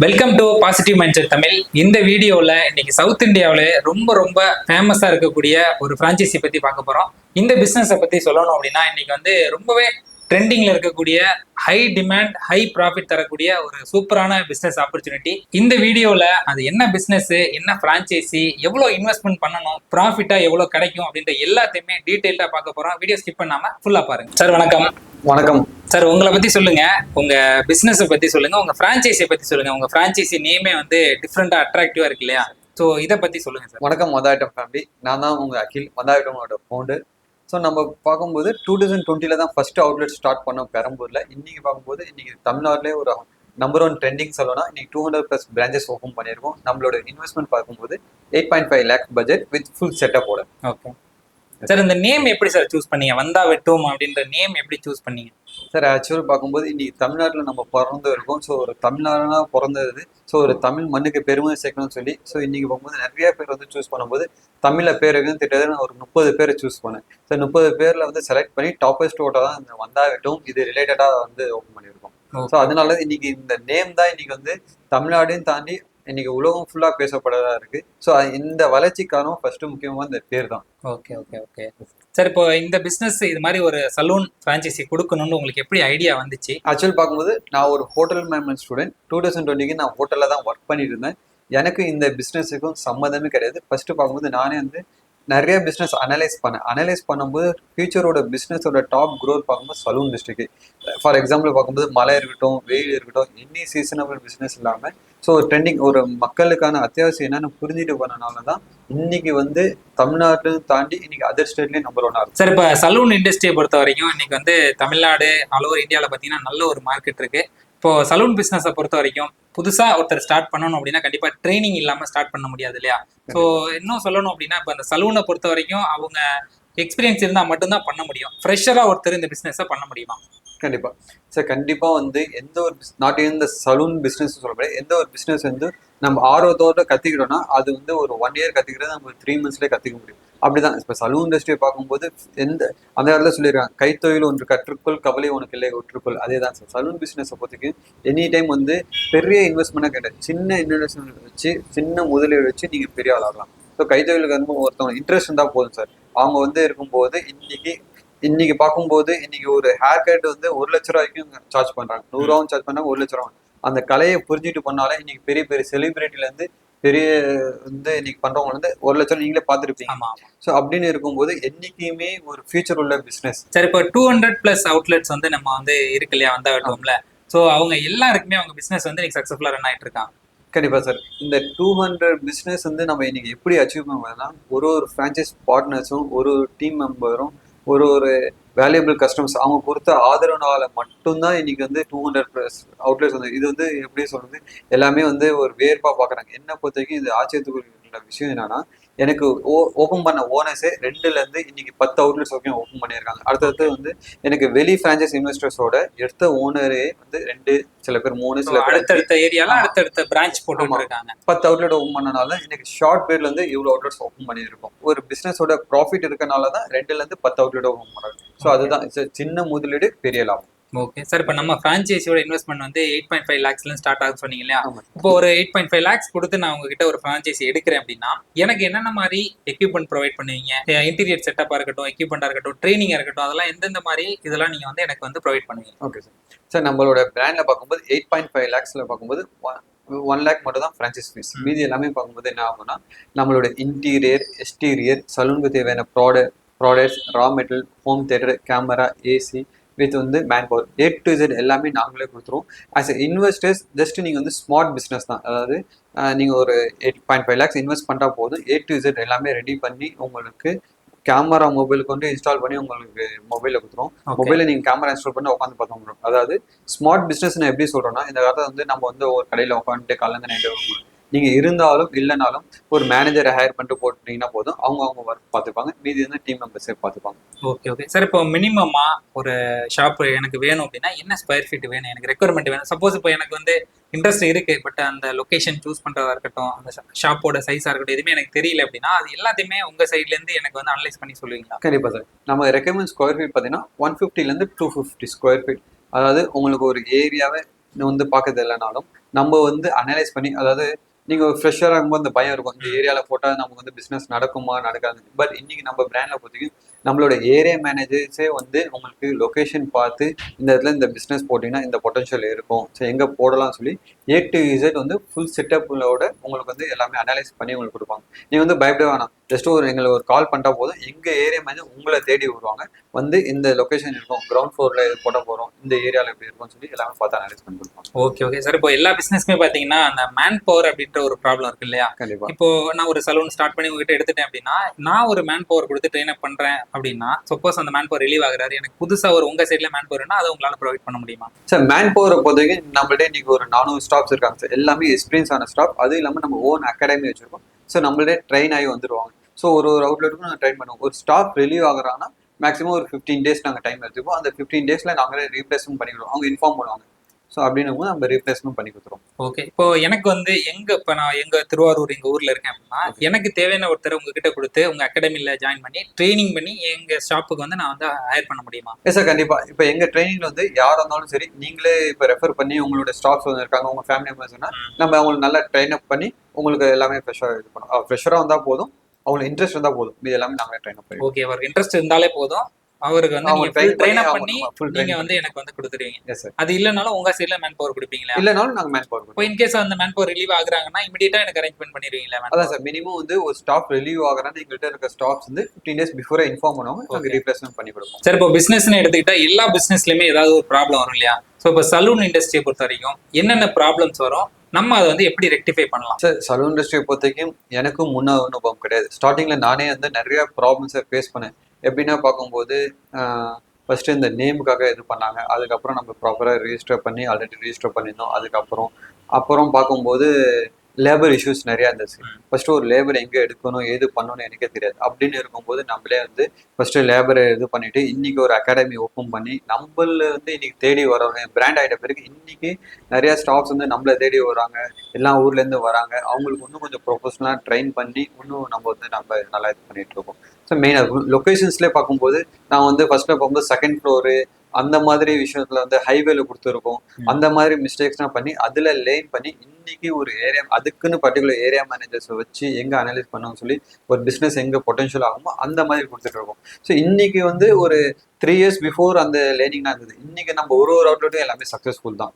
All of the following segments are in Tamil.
Welcome to positive mind set Tamil. இந்த வீடியோவில் இன்னைக்கு சவுத் இந்தியாவில் ரொம்ப ஃபேமஸாக இருக்கக்கூடிய ஒரு ஃப்ரான்ச்சைசி பற்றி பார்க்க போகிறோம். இந்த பிஸ்னஸை பற்றி சொல்லணும் அப்படின்னா இன்னைக்கு ரொம்பவே ட்ரெண்டிங்கில் இருக்கக்கூடிய ஹை டிமாண்ட் ஹை ப்ராஃபிட் தரக்கூடிய ஒரு சூப்பரான பிஸ்னஸ் ஆப்பர்ச்சுனிட்டி. இந்த வீடியோவில் அது என்ன பிஸ்னஸ், என்ன ஃப்ரான்ச்சைசி, எவ்வளோ இன்வெஸ்ட்மெண்ட் பண்ணணும், ப்ராஃபிட்டாக எவ்வளோ கிடைக்கும் அப்படின்ற எல்லாத்தையுமே டீட்டெயில்டாக பார்க்க போகிறோம். வீடியோ ஸ்கிப் பண்ணாமல் ஃபுல்லாக பாருங்க. சார் வணக்கம். வணக்கம் சார், உங்களை பத்தி சொல்லுங்க, உங்க பிசினஸ் பத்தி சொல்லுங்க, உங்க பிரான்ச்சைஸை பத்தி சொல்லுங்க. உங்க பிரான்ச்சைசி நேமே டிஃப்ரெண்டா அட்ராக்டிவா இருக்கு இல்லையா? ஸோ இதை பத்தி சொல்லுங்க சார். வணக்கம் மதாயிட்டம் ஃபேமிலி. நான் தான் உங்க அகில், மதாயிட்டமோட ஃபவுண்டர். ஸோ நம்ம பார்க்கும்போது 2020 தான் ஃபர்ஸ்ட் அவுட்லெட் ஸ்டார்ட் பண்ணோம் பெரம்பூர்ல. இன்னைக்கு பார்க்கும்போது இன்னைக்கு தமிழ்நாட்டிலே ஒரு நம்பர் 1 ட்ரெண்டிங் சொல்லலாம். இன்னைக்கு 200+ பிரான்ச்சஸ் ஓப்பன் பண்ணியிருக்கோம். நம்மளோட இன்வெஸ்ட்மெண்ட் பார்க்கும்போது 8.5 lakh பட்ஜெட் வித் ஃபுல் செட்டப்போட. ஓகே சார், இந்த நேம் எப்படி சார் சூஸ் பண்ணீங்க? வந்தா வெட்டும் அப்படின்ற நேம் எப்படி சூஸ் பண்ணீங்க? சார் ஆக்சுவல் பார்க்கும்போது இன்னைக்கு தமிழ்நாட்டில் நம்ம பிறந்து இருக்கோம். ஸோ ஒரு தமிழ்நாடுனா பிறந்தது. ஸோ ஒரு தமிழ் மண்ணுக்கு பெருமை சேர்க்கணும்னு சொல்லி ஸோ இன்னைக்கு பார்க்கும்போது நிறைய பேர் சூஸ் பண்ணும்போது தமிழில் பேர் இருக்குன்னு திட்டத்தில் நான் ஒரு 30 பேரை சூஸ் பண்ணேன். ஸோ 30 பேரில் செலக்ட் பண்ணி டாப்பஸ்ட் ஓட்டை தான் இந்த வந்தா வெட்டும் இது ரிலேட்டடாக ஓப்பன் பண்ணியிருக்கோம். ஸோ அதனால இன்னைக்கு இந்த நேம் தான் இன்னைக்கு தமிழ்நாடையும் தாண்டி இன்னைக்கு உலகம் ஃபுல்லா பேசப்படதா இருக்கு. ஸோ இந்த வளர்ச்சிக்கான ஃபர்ஸ்ட் முக்கியமா இந்த பேர் தான். ஓகே ஓகே ஓகே சார், இப்போ இந்த பிசினஸ் இது மாதிரி ஒரு சலூன் பிரான்ச்சைசி கொடுக்கணும்னு உங்களுக்கு எப்படி ஐடியா வந்துச்சு? ஆக்சுவல் பார்க்கும்போது நான் ஒரு ஹோட்டல் மேனேஜ்மெண்ட் ஸ்டூடெண்ட். 2020 நான் ஹோட்டலில் தான் ஒர்க் பண்ணிட்டு இருந்தேன். எனக்கு இந்த பிஸ்னஸுக்கும் சம்மந்தமே கிடையாது. ஃபர்ஸ்ட் பார்க்கும்போது நானே நிறைய பிஸ்னஸ் அனலைஸ் பண்ணும்போது ஃபியூச்சரோட பிஸ்னஸோட டாப் க்ரோத் பார்க்கும்போது சலூன் டிஸ்ட்ரிக்ட். ஃபார் எக்ஸாம்பிள் பார்க்கும்போது மழை இருக்கட்டும், வெயில் இருக்கட்டும், எனி சீசனபிள் பிஸ்னஸ் இல்லாமல் ஸோ ட்ரெண்டிங் ஒரு மக்களுக்கான அத்தியாவசியம் என்னன்னு புரிஞ்சுட்டு பண்ணனால தான் இன்னைக்கு தமிழ்நாட்டையும் தாண்டி இன்னைக்கு அதர் ஸ்டேட்லேயும் நம்பர் 1 ஆகும். சார், இப்போ சலூன் இண்டஸ்ட்ரியை பொறுத்த வரைக்கும் இன்னைக்கு தமிழ்நாடு ஆல் ஓவர் இந்தியாவில் பார்த்தீங்கன்னா நல்ல ஒரு மார்க்கெட் இருக்கு. இப்போ சலூன் பிஸ்னஸை பொறுத்த வரைக்கும் புதுசா ஒருத்தர் ஸ்டார்ட் பண்ணணும் அப்படின்னா கண்டிப்பா ட்ரைனிங் இல்லாம ஸ்டார்ட் பண்ண முடியாது இல்லையா? ஸோ இன்னும் சொல்லணும் அப்படின்னா இப்போ அந்த சலூனை பொறுத்த வரைக்கும் அவங்க எக்ஸ்பீரியன்ஸ் இருந்தா மட்டும்தான் பண்ண முடியும். ஃப்ரெஷரா ஒருத்தர் இந்த பிசினஸை பண்ண முடியுமா? கண்டிப்பா சார். கண்டிப்பா எந்த ஒரு நாட் இந்த சலூன் பிஸ்னஸ் சொல்லப்பட எந்த ஒரு பிஸ்னஸ் நம்ம ஆர்வத்தோட கத்துக்கிட்டோம்னா அது ஒரு 1 year கத்துக்கிறது நம்ம 3 monthsலேயே கத்துக்க முடியும். அப்படிதான் இப்போ சலூன் இண்டஸ்ட்ரியை பார்க்கும்போது அந்த இடத்துல சொல்லியிருக்காங்க, கைத்தொழில் ஒன்று கற்றுக்கொள், கவலை உனக்கு இல்லை ஒற்றுக்கொள். அதே தான் சார் சலூன் பிஸ்னஸை பொறுத்துக்கு எனி டைம் பெரிய இன்வெஸ்ட்மெண்ட்டாக கிடையாது. சின்ன இன்வெஸ்ட்மெண்ட் வச்சு சின்ன முதலீடு வச்சு நீங்கள் பெரிய ஆளாகலாம். ஸோ கைத்தொழிலுக்கு ஒருத்தவங்க இன்ட்ரெஸ்ட் இருந்தால் போதும் சார். அவங்க இருக்கும்போது இன்னைக்கு பார்க்கும்போது இன்னைக்கு ஒரு ஹேர் கட் 1 லட்ச ரூபாய்க்கும் சார்ஜ் பண்றாங்க, 100 ரூபாவும் சார்ஜ் பண்ணாங்க, 1 லட்ச ரூபா. அந்த கலையை புரிஞ்சுட்டு பண்ணாலே இன்னைக்கு பெரிய பெரிய செலிபிரிட்டில இருந்து பெரிய இன்னைக்கு பண்றவங்க 1 லட்சம் நீங்களே பார்த்துருப்பீங்க. ஸோ அப்படின்னு இருக்கும்போது என்னைக்குமே ஒரு ஃபியூச்சர் உள்ள பிசினஸ். சரி, இப்போ 200+ அவுட்லெட்ஸ் நம்ம இருக்கு இல்லையா வந்தா வெட்டுவோம்ல? ஸோ அவங்க எல்லாருக்குமே அவங்க பிசினஸ் இன்னைக்கு சக்சஸ்ஃபுல்லா ரன் ஆயிட்டு இருக்காங்க. கண்டிப்பா சார். இந்த 200 பிசினஸ் நம்ம இன்னைக்கு எப்படி அச்சீவ் பண்ணுவோம்னா ஒரு ஃப்ரான்ச்சைஸ் பார்ட்னர்ஸும் ஒரு டீம் மெம்பரும் ஒரு வேல்யூபிள் கஸ்டமர்ஸ் அவங்க கொடுத்த ஆதரவுனால மட்டும்தான் இன்னைக்கு 200+ அவுட்லெட்ஸ் இது எப்படி சொல்றது எல்லாமே ஒரு வேர்பா பாக்குறாங்க. என்ன பொறுத்த வரைக்கும் இது ஆச்சரியத்துக்குள்ள விஷயம் என்னன்னா எனக்கு ஓப்பன் பண்ண ஓனர்ஸே 2ல இருந்து இன்னைக்கு 10 அவுட்லெட்ஸ் வரைக்கும் ஓப்பன் பண்ணியிருக்காங்க. அடுத்தடுத்து எனக்கு வெளி பிரான்ச்சைஸ் இன்வெஸ்டர்ஸோட எடுத்த ஓனரே 2, சில பேர் 3, சில பேர் அடுத்தடுத்த ஏரியால அடுத்தடுத்த பிரான்ச் போட்டு இருக்காங்க. 10 அவுட்லெட் ஓப்பன் பண்ணனால எனக்கு ஷார்ட் பீரியட்ல இவ்வளவு அவுட்லெட்ஸ் ஓப்பன் பண்ணியிருக்கோம். ஒரு பிசினஸோட ப்ராஃபிட் இருக்கனால தான் 2ல இருந்து 10 அவுட்லெட் ஓப்பன் பண்றாங்க. ஸோ அதுதான் சின்ன முதலீடு பெரிய லாபம். ஓகே சார், இப்போ நம்ம ஃப்ரான்ச்சைஸியோட இன்வெஸ்ட்மெண்ட் 8.5 lakhsல ஸ்டார்ட் ஆகுது சொன்னீங்க இல்லையா? இப்போ ஒரு 8.5 lakhs கொடுத்து நான் உங்ககிட்ட ஒரு ஃப்ரான்ச்சைஸி எடுக்கிறேன் அப்படின்னா எனக்கு என்னென்ன மாதிரி எக்யூப்மெண்ட் ப்ரொவைட் பண்ணுவீங்க? இன்டீரியர் செட்டப்பா இருக்கட்டும், எக்யூப்மெண்டா இருக்கட்டும், ட்ரைனிங்கா இருக்கட்டும், அதெல்லாம் எந்தெந்த மாதிரி இதெல்லாம் நீங்க எனக்கு ப்ரொவைட் பண்ணுவீங்க? Okay sir. சார் நம்மளோட பிராண்ட்ல பார்க்கும்போது 8.5 lakhsல பார்க்கும்போது 1 lakh மட்டும் தான் ஃப்ரான்ச்சைஸ் ஃபீஸ். மீதி எல்லாமே பார்க்கும்போது என்ன ஆகும்னா நம்மளோட இன்டீரியர், எக்ஸ்டீரியர், சலூனுக்கு தேவையான products, raw material, home theatre, camera, AC with man power A to Z எல்லாமே நாங்களே கொடுத்துருவோம். ஆஸ் எ இன்வெஸ்டர்ஸ் ஜஸ்ட் நீங்கள் ஸ்மார்ட் பிஸ்னஸ் தான். அதாவது நீங்கள் ஒரு 8.5 lakhs இன்வெஸ்ட் பண்ணால் போதும். A to Z எல்லாமே ரெடி பண்ணி உங்களுக்கு கேமரா மொபைலுக்கு இன்ஸ்டால் பண்ணி உங்களுக்கு மொபைலில் கொடுத்துருவோம். மொபைலில் நீங்கள் கேமரா இன்ஸ்டால் பண்ணி உட்காந்து பார்க்க முடியும். அதாவது ஸ்மார்ட் பிஸ்னஸ் நான் எப்படி சொல்கிறோன்னா இந்த காலத்தில் நம்ம ஒரு கடையில் உட்காந்துட்டு கலந்து நைட்டு நீங்கள் இருந்தாலும் இல்லைனாலும் ஒரு மேனேஜரை ஹையர் பண்ணிட்டு போட்டீங்கன்னா போதும். அவங்க ஒர்க் பார்த்துப்பாங்க. மீதி டீம் மெம்பர்ஸே பார்த்துப்பாங்க. ஓகே ஓகே சார், இப்போ மினிமமா ஒரு ஷாப் எனக்கு வேணும் அப்படின்னா என்ன ஸ்கொயர் ஃபீட் வேணும்? எனக்கு ரெக்குவயர்மெண்ட் வேணும். சப்போஸ் இப்போ எனக்கு இன்ட்ரெஸ்ட் இருக்கு, பட் அந்த லொகேஷன் சூஸ் பண்றதா இருக்கட்டும், அந்த ஷாப்போட சைஸா இருக்கட்டும், எதுவுமே எனக்கு தெரியல அப்படின்னா அது எல்லாத்தையுமே உங்க சைட்ல இருந்து எனக்கு அனலைஸ் பண்ணி சொல்லுவீங்களா? கண்டிப்பா சார். நம்ம ரெக்கமெண்ட் ஸ்கொயர் ஃபீட் பார்த்தீங்கன்னா 150 to 250 ஸ்கொயர் ஃபீட். அதாவது உங்களுக்கு ஒரு ஏரியாவை வந்து பார்க்கறது இல்லைனாலும் நம்ம வந்து அனலைஸ் பண்ணி, அதாவது நீங்க ஃப்ரெஷராக இருக்கும்போது அந்த பயம் இருக்கும், இந்த ஏரியாவில் போட்டால் நமக்கு வந்து பிஸ்னஸ் நடக்குமா நடக்காது. பட் இன்னைக்கு நம்ம பிராண்டில் பொறுத்தவரைக்கும் நம்மளோட ஏரியா மேனேஜர்ஸே வந்து உங்களுக்கு லொக்கேஷன் பார்த்து இந்த இடத்துல இந்த பிஸ்னஸ் போட்டிங்கன்னா இந்த பொட்டன்ஷியல் இருக்கும், ஸோ எங்கே போடலாம்னு சொல்லி A to Z வந்து ஃபுல் செட்டப்போட உங்களுக்கு வந்து எல்லாமே அனலைஸ் பண்ணி உங்களுக்கு கொடுப்பாங்க. நீங்கள் வந்து பயப்பட வேணாம், ஜஸ்ட் எங்களை ஒரு கால் பண்ணிட்டா போதும், எங்கள் ஏரியா மேனேஜர் உங்களை தேடி வருவாங்க, வந்து இந்த லொக்கேஷன் இருக்கும், கிரவுண்ட் ஃப்ளோரில் இது போட போகிறோம், இந்த ஏரியாவில் எப்படி இருக்கும்னு சொல்லி எல்லாமே பார்த்து அனலைஸ் பண்ணி கொடுப்பாங்க. Okay sir. இப்போ எல்லா பிசினஸ்மே பாத்தீங்கன்னா அந்த மேன் பவர் அப்படின்ற ஒரு ப்ராப்ளம் இருக்கு இல்லையா? கண்டிப்பாக. இப்போ நான் ஒரு சலூன் ஸ்டார்ட் பண்ணி உங்ககிட்ட எடுத்துட்டேன் அப்படின்னா, நான் ஒரு மேன் பவர் கொடுத்து ட்ரெயின் அப் பண்றேன் அப்படின்னா, சப்போஸ் அந்த மேன் பவர் ரிலீவ் ஆகுறாரு, எனக்கு புதுசா ஒரு உங்க சைட்ல மேன் பவர்னா அதை உங்களால ப்ரொவைட் பண்ண முடியுமா? சார் மேன் பவரை பொறுத்தவரைக்கும் நம்மள்ட்ட இன்னைக்கு ஒரு 400 ஸ்டாஃப்ஸ் இருக்காங்க சார், எல்லாமே எக்ஸ்பீரியன்ஸ் ஆன ஸ்டாஃப். அதுவும் இல்லாமல் நம்ம ஓன் அகாடமி வச்சிருக்கோம். ஸோ நம்மள்டே ட்ரெயின் ஆகி வந்துடுவாங்க. ஸோ ஒரு அவுட்லெட்டுக்கும் நாங்கள் ட்ரெயின் பண்ணுவோம். ஒரு ஸ்டாஃப் ரிலீவ் ஆகுறாங்கன்னா மேக்ஸிமம் ஒரு 15 days நாங்கள் டைம் எடுத்துப்போம். அந்த 15 daysல நாங்களே ரீப்ளேஸ்மெண்ட் பண்ணிவிடுவோம். அவங்க இன்ஃபார்ம் பண்ணுவாங்க. ஸோ அப்படின்னும் போது நம்ம ரீப்ளேஸ்மெண்ட் பண்ணி கொடுத்துருவோம். ஓகே. இப்போ எனக்கு வந்து இப்போ நான் எங்க திருவாரூர் எங்க ஊர்ல இருக்கேன் அப்படின்னா, எனக்கு தேவையான ஒருத்தர் உங்ககிட்ட கொடுத்து உங்க அகாடமில ஜாயின் பண்ணி ட்ரைனிங் பண்ணி எங்க ஸ்டாஃபுக்கு வந்து நான் வந்து ஹையர் பண்ண முடியுமா? எஸ் சார், கண்டிப்பா. இப்போ எங்க ட்ரைனிங்ல வந்து யாரா இருந்தாலும் சரி, நீங்களே இப்போ ரெஃபர் பண்ணி உங்களோட ஸ்டாஃப்ஸ் வந்து இருக்காங்க, உங்க ஃபேமிலி மெம்பர்ஸ்னா நம்ம அவங்களுக்கு நல்லா ட்ரெயின் அப் பண்ணி உங்களுக்கு எல்லாமே ஃப்ரெஷ்ஷாக இது பண்ணுவோம். ஃப்ரெஷராக வந்தால் போதும், அவங்களுக்கு இன்ட்ரெஸ்ட் இருந்தால் போதும், இது எல்லாமே நாங்களே ட்ரெயின் அப் பண்ணி. ஓகே, அவருக்கு இன்ட்ரெஸ்ட் இருந்தாலே போதும், அவருக்கு வந்து நீங்க ஃபுல் ட்ரெயின் அப் பண்ணி நீங்க வந்து எனக்கு வந்து கொடுத்துருவீங்க. Yes sir. அது இல்லனாலும் உங்க சைடுல மேன் பவர் கொடுப்பீங்களா? இல்லனாலும் நாங்க மேன் பவர். இப்போ இன் கேஸ் அந்த மேன் பவர் ரிலீவ் ஆகுறாங்கன்னா இமிடியேட்டா எனக்கு அரேஞ்ச்மெண்ட் பண்ணிடுவீங்களா? அதான் சார், மினிமம் வந்து ஒரு ஸ்டாஃப் ரிலீவ் ஆகுறான்னு எங்கள்கிட்ட இருக்க ஸ்டாஃப்ஸ் வந்து 15 days பிஃபோரே இன்ஃபார்ம் பண்ணுவாங்க, நாங்கள் ரீப்ளேஸ்மெண்ட் பண்ணி கொடுப்போம். சார், இப்போ பிசினஸ்னு எடுத்துக்கிட்டா எல்லா பிசினஸ்லயுமே ஏதாவது ஒரு ப்ராப்ளம் வரும் இல்லையா? ஸோ இப்போ சலூன் இண்டஸ்ட்ரியை பொறுத்த வரைக்கும் என்னென்ன ப்ராப்ளம்ஸ் வரும், நம்ம அதை வந்து எப்படி ரெக்டிஃபை பண்ணலாம்? சார், சலூன் இண்டஸ்ட்ரியை பொறுத்த வரைக்கும் எனக்கும் முன்ன அனுபவம் கிடையாது. ஸ்டார்டிங்ல நானே வந்து நிறைய ப்ராப்ளம்ஸை ஃபேஸ் பண்ணேன். எப்படின்னா பார்க்கும்போது ஃபர்ஸ்ட் இந்த நேமுக்காக இது பண்ணாங்க, அதுக்கப்புறம் நம்ம ப்ராப்பராக ரிஜிஸ்டர் பண்ணி ஆல்ரெடி ரிஜிஸ்டர் பண்ணியிருந்தோம். அதுக்கப்புறம் பார்க்கும்போது லேபர் இஷ்யூஸ் நிறையா இருந்துச்சு. ஃபர்ஸ்ட் ஒரு லேபர் எங்கே எடுக்கணும் ஏது பண்ணணும்னு எனக்கே தெரியாது. அப்படின்னு இருக்கும்போது நம்மளே வந்து ஃபர்ஸ்ட் லேபரை இது பண்ணிட்டு இன்னைக்கு ஒரு அகாடமி ஓப்பன் பண்ணி நம்மள வந்து இன்னைக்கு தேடி வரவங்க பிராண்ட் ஆகிட்ட பிறகு இன்னைக்கு நிறைய ஸ்டாஃப்ஸ் வந்து நம்மளை தேடி வராங்க, எல்லா ஊர்லேருந்து வராங்க. அவங்களுக்கு இன்னும் கொஞ்சம் ப்ரொஃபஷனலாக ட்ரெயின் பண்ணி இன்னும் நம்ம நல்லா இது பண்ணிட்டு இருக்கோம். ஸோ மெயினாக லொக்கேஷன்ஸ்லேயே பார்க்கும்போது நான் வந்து ஃபர்ஸ்ட்ல பார்க்கும்போது செகண்ட் ஃப்ளோரு அந்த மாதிரி விஷயத்துல வந்து ஹைவேல கொடுத்துருக்கோம். அந்த மாதிரி மிஸ்டேக்ஸ்லாம் பண்ணி அதுல லேன் பண்ணி இன்னைக்கு ஒரு ஏரியா அதுக்குன்னு பர்டிகுலர் ஏரியா மேனேஜர்ஸ் வச்சு எங்க அனலைஸ் பண்ணணும்னு சொல்லி ஒரு பிசினஸ் எங்க பொட்டன்ஷியல் ஆகுமோ அந்த மாதிரி கொடுத்துட்டு இருக்கோம். ஸோ இன்னைக்கு வந்து ஒரு 3 years பிஃபோர் அந்த லேர்னிங் தான் இருந்தது. இன்னைக்கு நம்ம ஒரு அவுட்லெட்டும் எல்லாமே சக்சஸ்ஃபுல் தான்.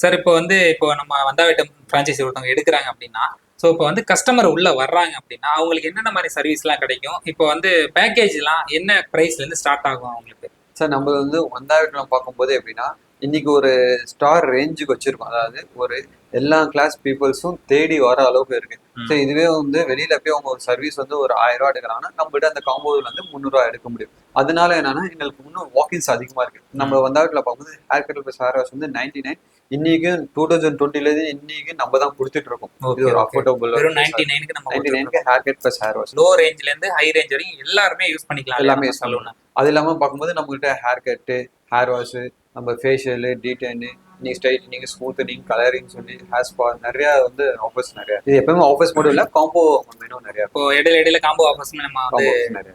சார், இப்போ நம்ம வந்தாவிட்டம் ஃப்ரான்ச்சைசி ஒருத்தவங்க எடுக்கிறாங்க அப்படின்னா, ஸோ இப்போ வந்து கஸ்டமர் உள்ள வர்றாங்க அப்படின்னா அவங்களுக்கு என்னென்ன மாதிரி சர்வீஸ்லாம் கிடைக்கும்? இப்போ வந்து பேக்கேஜ்லாம் என்ன ப்ரைஸ்லேருந்து ஸ்டார்ட் ஆகும் அவங்களுக்கு? சார், நம்ம வந்து வந்தாவிட்டம் பார்க்கும்போது எப்படின்னா இன்னைக்கு ஒரு ஸ்டார் ரேஞ்சுக்கு வச்சிருக்கோம். அதாவது ஒரு எல்லா கிளாஸ் பீப்புள்ஸும் தேடி வர அளவுக்கு இருக்கு. ஸோ இதுவே வந்து வெளியில போய் அவங்க ஒரு சர்வீஸ் வந்து ஒரு 1000 ரூபா எடுக்கிறாங்கன்னா நம்மகிட்ட அந்த காம்போல வந்து 300 ரூபா எடுக்க முடியும். அதனால என்னன்னா எங்களுக்கு இன்னும் வாக்கின்ஸ் அதிகமா இருக்கு. நம்ம வந்தாவிட்ல பார்க்கும்போது hair cut plus hair wash வந்து 99 இன்னைக்கு 2020 இன்னைக்கு நம்ம தான் கொடுத்துட்டு இருக்கோம். இது ஒரு அஃபோர்டபுள் 99க்கு hair cut plus hair wash. Low ரேஞ்ச்ல இருந்து ஹை ரேஞ்ச் வரைக்கும் எல்லாருமே யூஸ் பண்ணிக்கலாம். எல்லாமே சலூன். அது இல்லாம பார்க்கும்போது நம்ம கிட்ட ஹேர் கட்டு, ஹேர் வாஷ், நம்ம ஃபேஷியல், டீடைன், நீங்க ஸ்ட்ரைட்னிங், ஸ்மூத்தனிங், கலரிங் சொல்லி ஹேர் ஸ்பா நிறைய வந்து ஆஃபர்ஸ் நிறைய. இது எப்பவுமே ஆஃபர்ஸ் மட்டும் இல்ல, காம்போ மெனு நிறைய. இப்போ இடையில காம்போ ஆஃபர்ஸ் நம்ம வந்து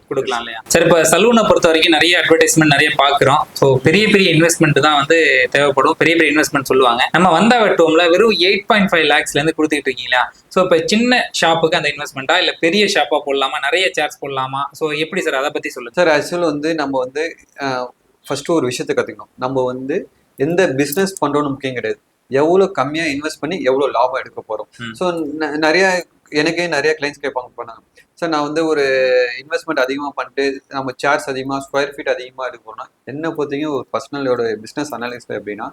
கொடுக்கலாம் இல்லையா? சரி, இப்போ சலூனை பொறுத்த வரைக்கும் நிறைய அட்வர்டைஸ்மெண்ட் நிறைய பாக்குறோம். ஸோ பெரிய இன்வெஸ்ட்மெண்ட் தான் வந்து தேவைப்படும். பெரிய இன்வெஸ்ட்மெண்ட் சொல்லுவாங்க. நம்ம வந்தாவிட்டம்ல வெறும் 8.5 lakhsல இருந்து கொடுத்துட்டு இருக்கீங்களா? ஸோ இப்போ சின்ன ஷாப்புக்கு அந்த இன்வெஸ்ட்மெண்ட்டா இல்ல பெரிய ஷாப்பா போடலாமா, நிறைய சேர்ஸ் போடலாமா? ஸோ எப்படி சார் அதை பத்தி சொல்லுங்க. சார், ஆக்சுவல் வந்து நம்ம வந்து ஃபர்ஸ்ட் ஒரு விஷயத்தை கத்துக்கணும். நம்ம வந்து எந்த பிஸ்னஸ் பண்றோம்னு முக்கியம் கிடையாது, எவ்வளோ கம்மியா இன்வெஸ்ட் பண்ணி எவ்வளோ லாபம் எடுக்க போறோம். ஸோ எனக்கே நிறைய கிளைண்ட்ஸ் கேட்பாங்க பண்ணாங்க, சார் நான் வந்து ஒரு இன்வெஸ்ட்மெண்ட் அதிகமாக பண்ணிட்டு நம்ம சேர்ஸ் அதிகமாக ஸ்கொயர் ஃபீட் அதிகமாக எடுக்கணும்னா என்னை பொறுத்தவரைக்கும் ஒரு பர்சனலோட பிஸ்னஸ் அனாலிசிஸ் எப்படின்னா